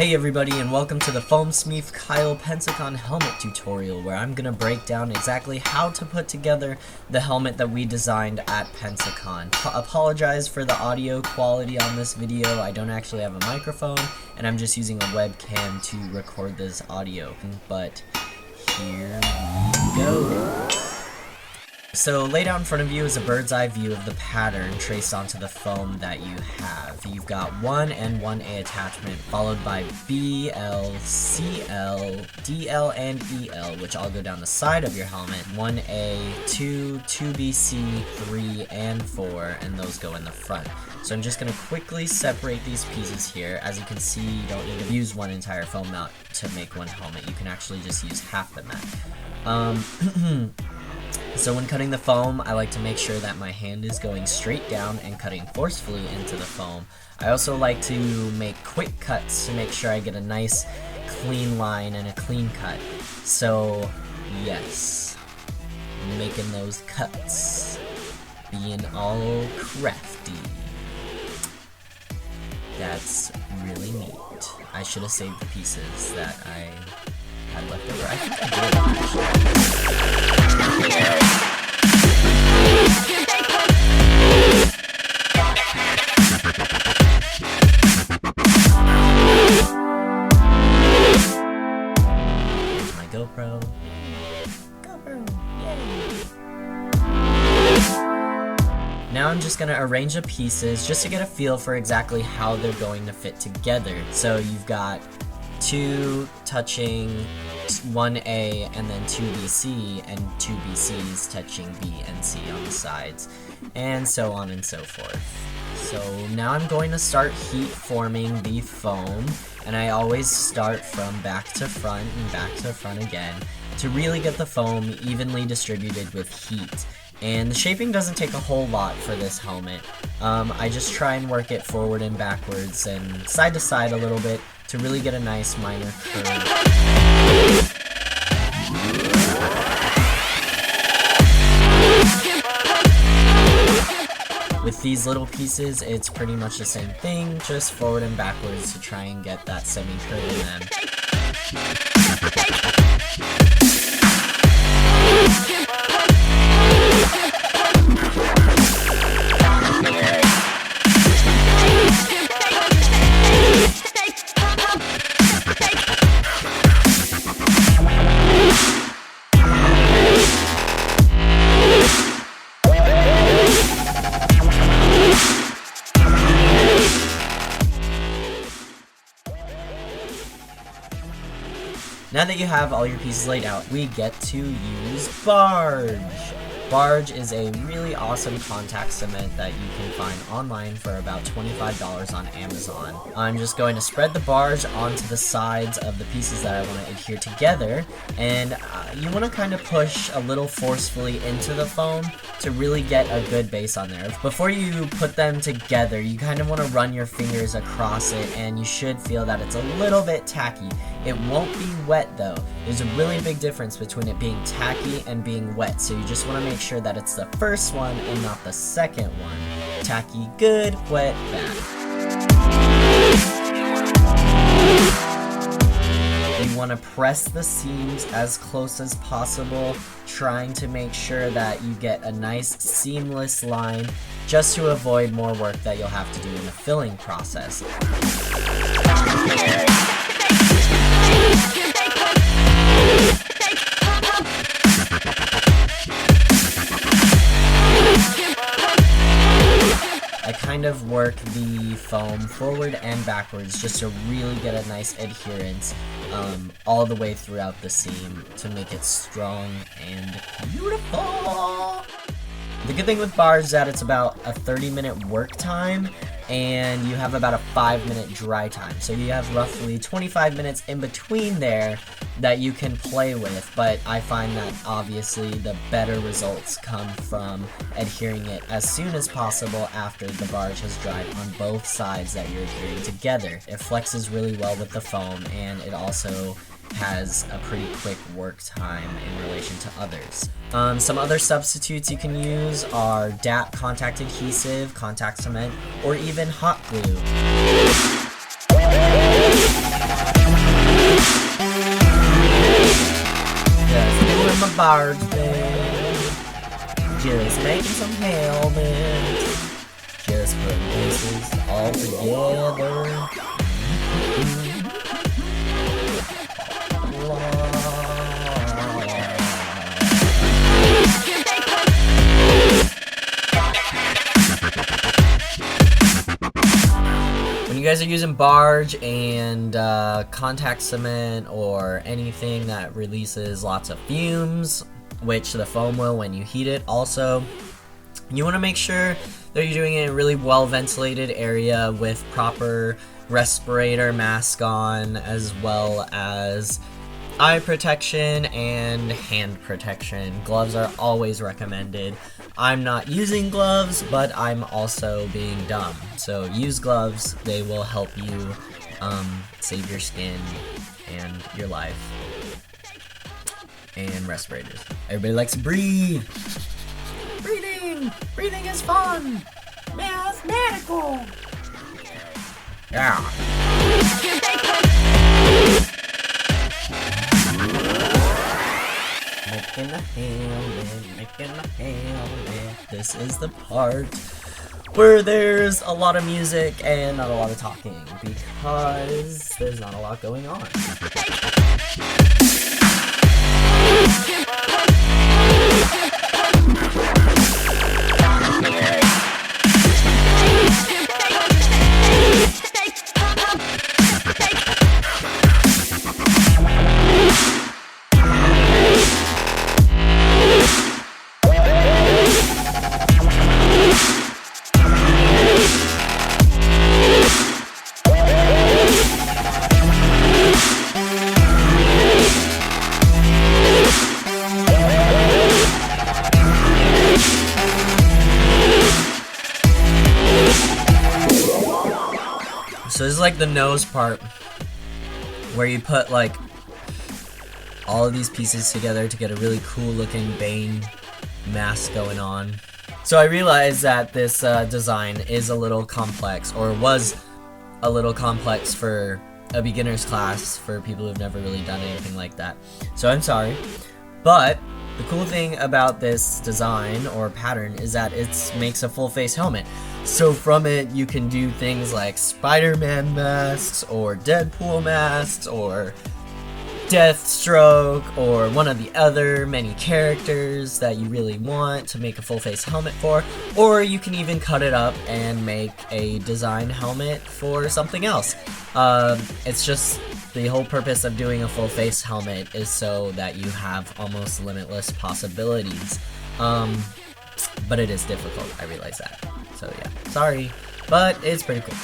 Hey everybody, and welcome to the Foamsmeef Pensacon helmet tutorial, where I'm gonna break down exactly how to put together the helmet that we designed at Pensacon. Apologize for the audio quality on this video. I don't actually have a microphone, and I'm just using a webcam to record this audio. But here we go. So laid out in front of you is a bird's eye view of the pattern traced onto the foam that you have. You've got 1 and 1A attachment, followed by B, L, C, L, D, L, and E, L, which all go down the side of your helmet. 1A, 2, 2B, C, 3, and 4, and those go in the front. So I'm just going to quickly separate these pieces here. As you can see, you don't need to use one entire foam mat to make one helmet. You can actually just use half the mat. So when cutting the foam, I like to make sure that my hand is going straight down and cutting forcefully into the foam. I also like to make quick cuts to make sure I get a nice clean line and a clean cut. So yes, making those cuts, being all crafty. That's really neat. I should have saved the pieces that I had left over. I think I did, actually. Here's my GoPro. Yay! Now I'm just going to arrange the pieces just to get a feel for exactly how they're going to fit together. So you've got 2 touching 1A and then 2BC, and 2BCs touching B and C on the sides, and so on and so forth. So now I'm going to start heat forming the foam, and I always start from back to front and back to front again to really get the foam evenly distributed with heat. And the shaping doesn't take a whole lot for this helmet. I just try and work it forward and backwards and side to side a little bit to really get a nice minor curve. With these little pieces, it's pretty much the same thing, just forward and backwards to try and get that semi-curve in them. Now that you have all your pieces laid out, we get to use Barge. Barge is a really awesome contact cement that you can find online for about $25 on Amazon. I'm just going to spread the barge onto the sides of the pieces that I want to adhere together, and you want to kind of push a little forcefully into the foam to really get a good base on there. Before you put them together, you kind of want to run your fingers across it, and you should feel that it's a little bit tacky. It won't be wet though. There's a really big difference between it being tacky and being wet, so you just want to make sure that it's the first one and not the second one. Tacky good, wet bad. You want to press the seams as close as possible, trying to make sure that you get a nice seamless line, just to avoid more work that you'll have to do in the filling process. I kind of work the foam forward and backwards just to really get a nice adherence all the way throughout the seam to make it strong and beautiful. The good thing with Barge is that it's about a 30-minute work time, and you have about a 5-minute dry time. So you have roughly 25 minutes in between there that you can play with, but I find that obviously the better results come from adhering it as soon as possible after the barge has dried on both sides that you're adhering together. It flexes really well with the foam, and it also has a pretty quick work time in relation to others. Some other substitutes you can use are DAP contact adhesive, contact cement, or even hot glue. barge man. Just making some helmets. Just putting pieces all together. When you guys are using barge and contact cement or anything that releases lots of fumes, which the foam will when you heat it also, you want to make sure that you're doing it in a really well ventilated area with proper respirator mask on, as well as eye protection and hand protection. Gloves are always recommended. I'm not using gloves, but I'm also being dumb. So use gloves. They will help you save your skin and your life. And respirators. Everybody likes to breathe. Breathing! Breathing is fun! Mathematical! Yeah. Making a helmet, making a helmet. This is the part where there's a lot of music and not a lot of talking, because there's not a lot going on. So this is like the nose part, where you put like all of these pieces together to get a really cool looking Bane mask going on. So I realized that this design is a little complex, or was a little complex for a beginner's class, for people who've never really done anything like that. So I'm sorry, but the cool thing about this design or pattern is that it makes a full face helmet. So from it you can do things like Spider-Man masks, or Deadpool masks, or Deathstroke, or one of the other many characters that you really want to make a full face helmet for, or you can even cut it up and make a design helmet for something else. It's just the whole purpose of doing a full face helmet is so that you have almost limitless possibilities. But it is difficult, I realize that. So yeah, sorry, but it's pretty cool.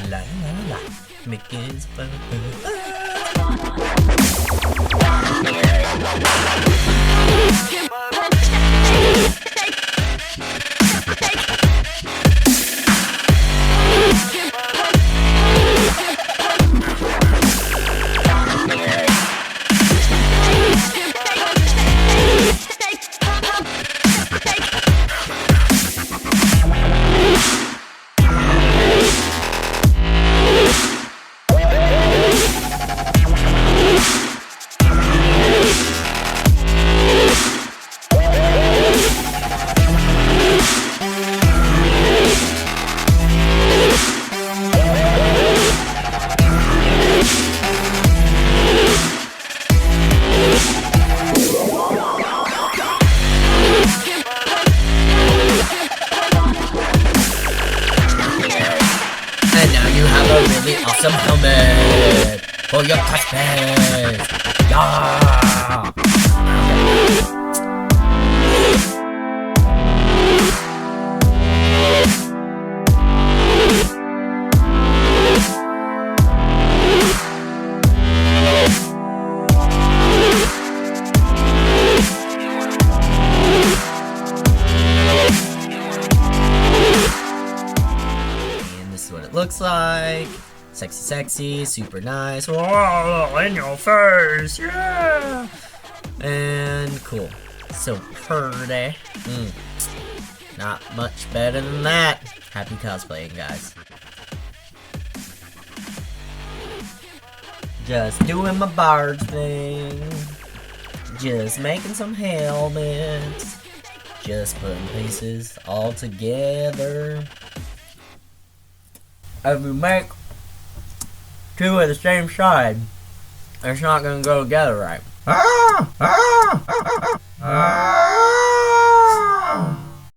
La la la, making fun. Awesome helmet for your cosplay. Yeah. And this is what it looks like. Sexy, sexy, super nice. Whoa, in your face, yeah! And cool. So pretty. Not much better than that. Happy cosplaying, guys. Just doing my barge thing. Just making some helmets. Just putting pieces all together. If you make two of the same side, it's not gonna go together right.